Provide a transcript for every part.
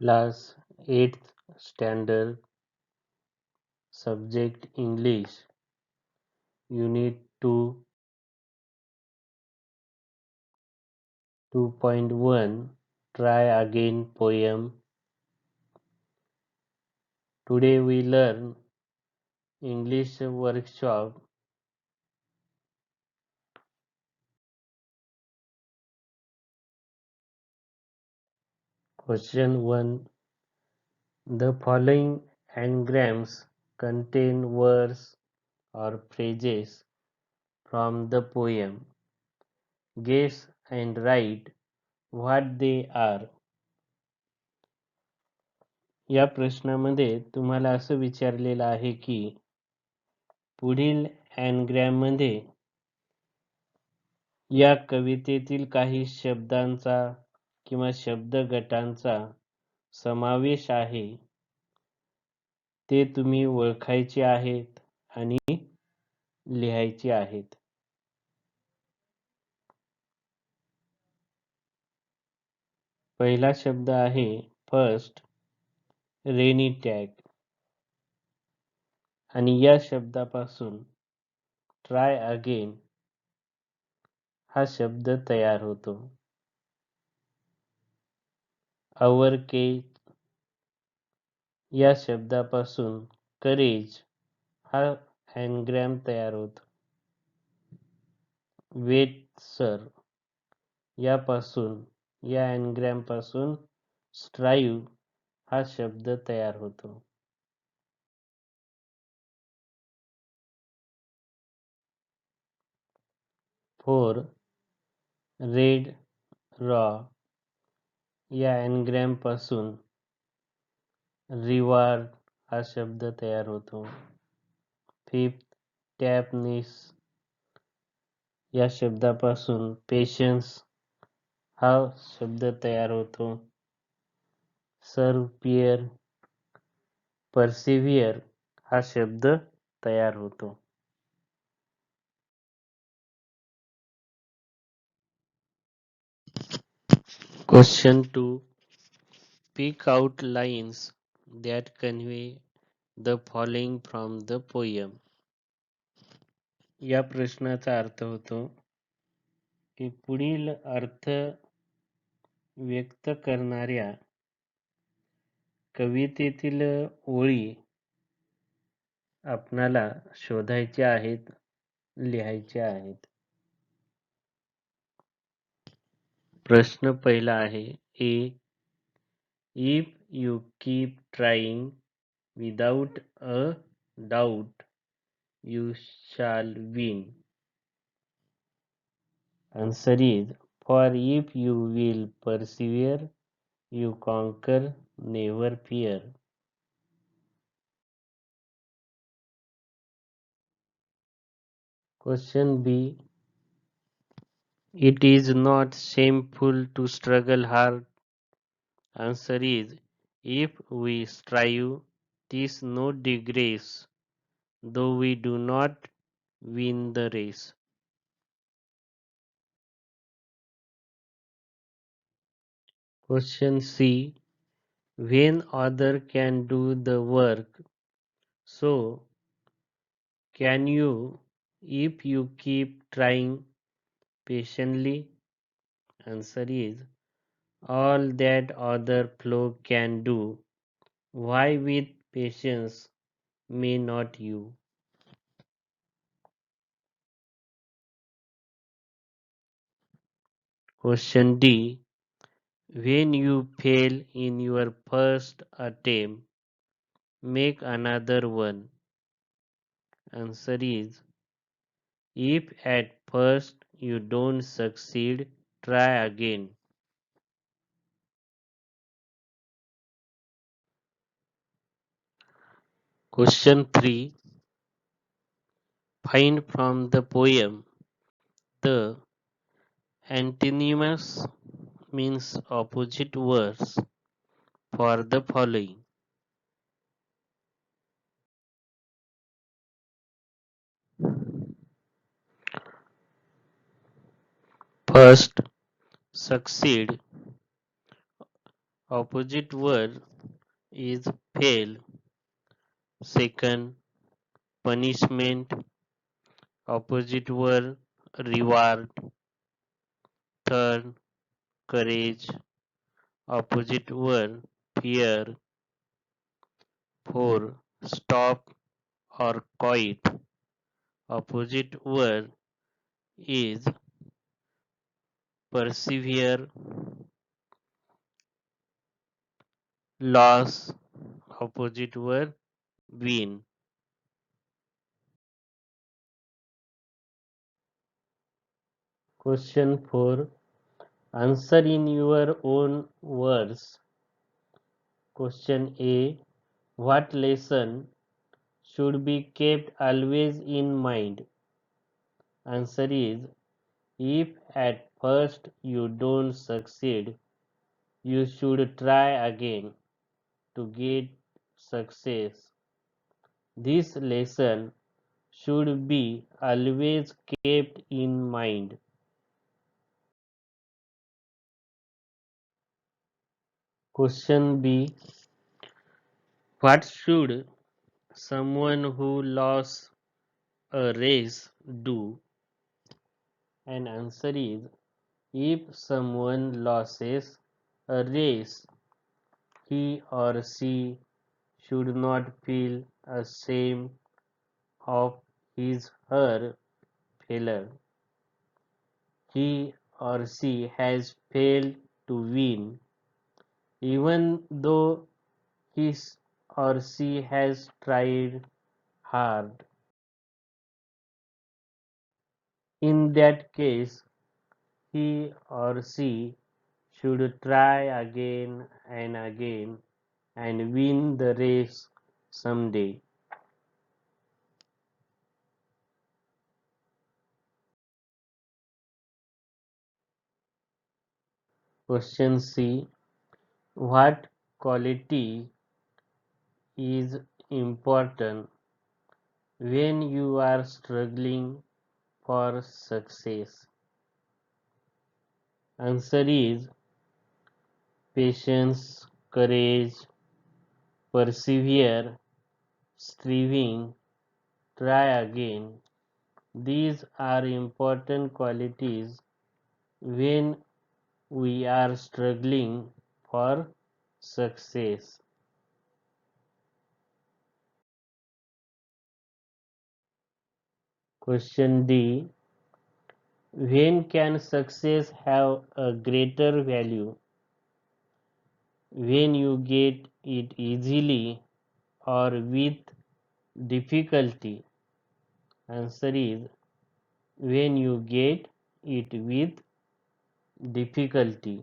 Class 8th Standard Subject English Unit 2 2.1 Try Again Poem. Today we learn English workshop. Question 1. The following anagrams contain words or phrases from the poem. Guess and write what they are. या प्रश्नामध्ये तुम्हाला असं विचारलेलं आहे की पुढील ॲनग्रॅममध्ये या कवितेतील काही शब्दांचा किंवा शब्दगटांचा समावेश आहे ते तुम्ही ओळखायचे आहेत आणि लिहायचे आहेत. पहिला शब्द आहे फर्स्ट रेनी टॅग आणि या शब्दापासून ट्राय अगेन हा शब्द तयार होतो. अवर केज या शब्दापासून करेज हा ॲनग्रॅम तयार होतो. वेट सर या ॲनग्रॅम पासून स्ट्राईव्ह हा शब्द तयार होतो. फोर रेड रॉ या ॲनग्रॅम पासून रिवार्ड हा शब्द तयार होतो. फिफ्थ टॅपनिस या शब्दापासून पेशन्स हा शब्द तयार होतो. सर्व्हियर परसिव्हियर हा शब्द तयार होतो. Question 2. Pick out lines that convey the following from the poem. या प्रश्नाचा अर्थ होतो की पुढील अर्थ व्यक्त करणाऱ्या कवितेतील ओळी आपणाला शोधायच्या आहेत, लिहायच्या आहेत. प्रश्न पहिला आहे ए. If you keep trying without a doubt, you shall win. Answer is, for if you will persevere, you conquer, never fear. Question B. It is not shameful to struggle hard. Answer is, if we strive, 'tis no disgrace, though we do not win the race. Question C. When other can do the work, so can you if you keep trying patiently. Answer is, all that other folk can do, why with patience may not you? Question D. When you fail in your first attempt, make another one. Answer is, if at first you don't succeed, try again. Question 3. Find from the poem the antonyms, means opposite words, for the following. First, succeed. Opposite word is fail. Second, punishment. Opposite word reward. Third, courage. Opposite word fear. Four, stop or quit. Opposite word is persevere. Loss. Opposite word win. Question 4. Answer in your own words. Question A. What lesson should be kept always in mind? Answer is, if at first you don't succeed, you should try again to get success. This lesson should be always kept in mind. Question B. What should someone who lost a race do? And answer is, if someone loses a race, he or she should not feel ashamed of his her failure. He or she has failed to win, even though he or she has tried hard. In that case, he or she should try again and again and win the race someday. Question C. What quality is important when you are struggling for success? Answer is patience, courage, persevere, striving, try again. These are important qualities when we are struggling for success. Question D. When can success have a greater value? When you get it easily or with difficulty? Answer is, when you get it with difficulty.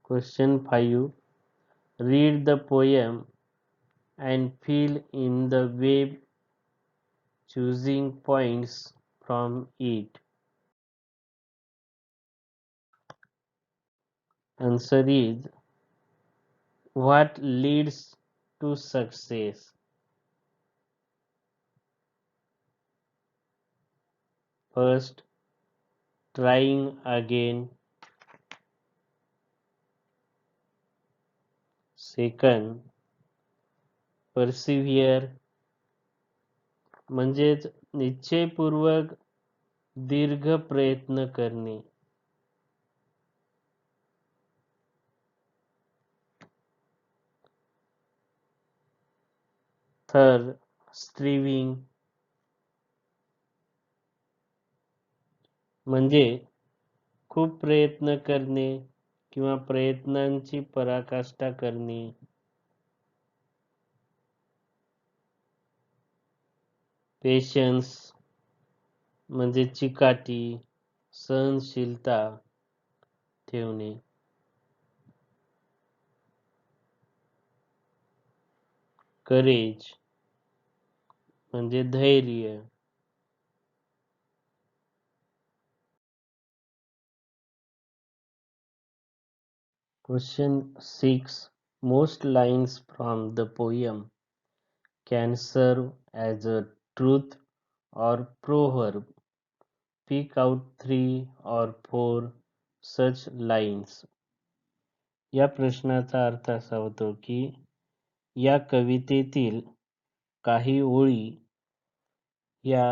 Question 5. Read the poem and fill in the way, choosing points from it. Answer is, what leads to success? First, trying again. Second, persevere म्हणजेच निश्चयपूर्वक दीर्घ प्रयत्न करणे. Third, स्ट्रीविंग म्हणजे खूप प्रयत्न करणे किंवा प्रयत्नांची पराकाष्ठा करणे. पेशन्स म्हणजे चिकाटी, सहनशीलता ठेवणे. करेज म्हणजे धैर्य. Question 6. Most lines from the poem can serve as a truth or proverb. Pick out 3 or 4 such lines. या प्रश्नाचा अर्थ असा होतो की या कवितेतील काही ओळी या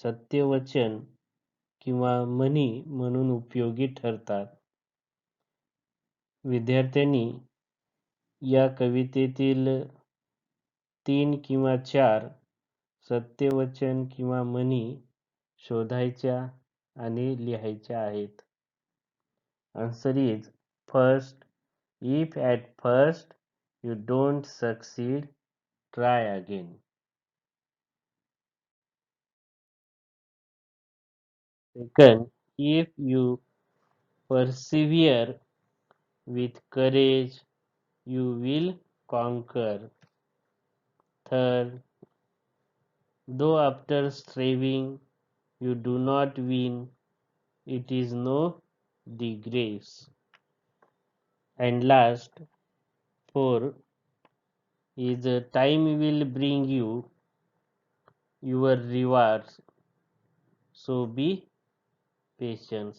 सत्यवचन किंवा म्हणी म्हणून उपयोगी ठरतात. विद्यार्थ्यांनी या कवितेतील 3 किंवा 4 सत्यवचन किंवा म्हणी शोधायच्या आणि लिहायच्या आहेत. Answer is first, if at first you don't succeed, try again. Second, if you persevere with courage, you will conquer. Third, though after striving you do not win, it is no disgrace. And last, four is time will bring you your rewards, so be patient.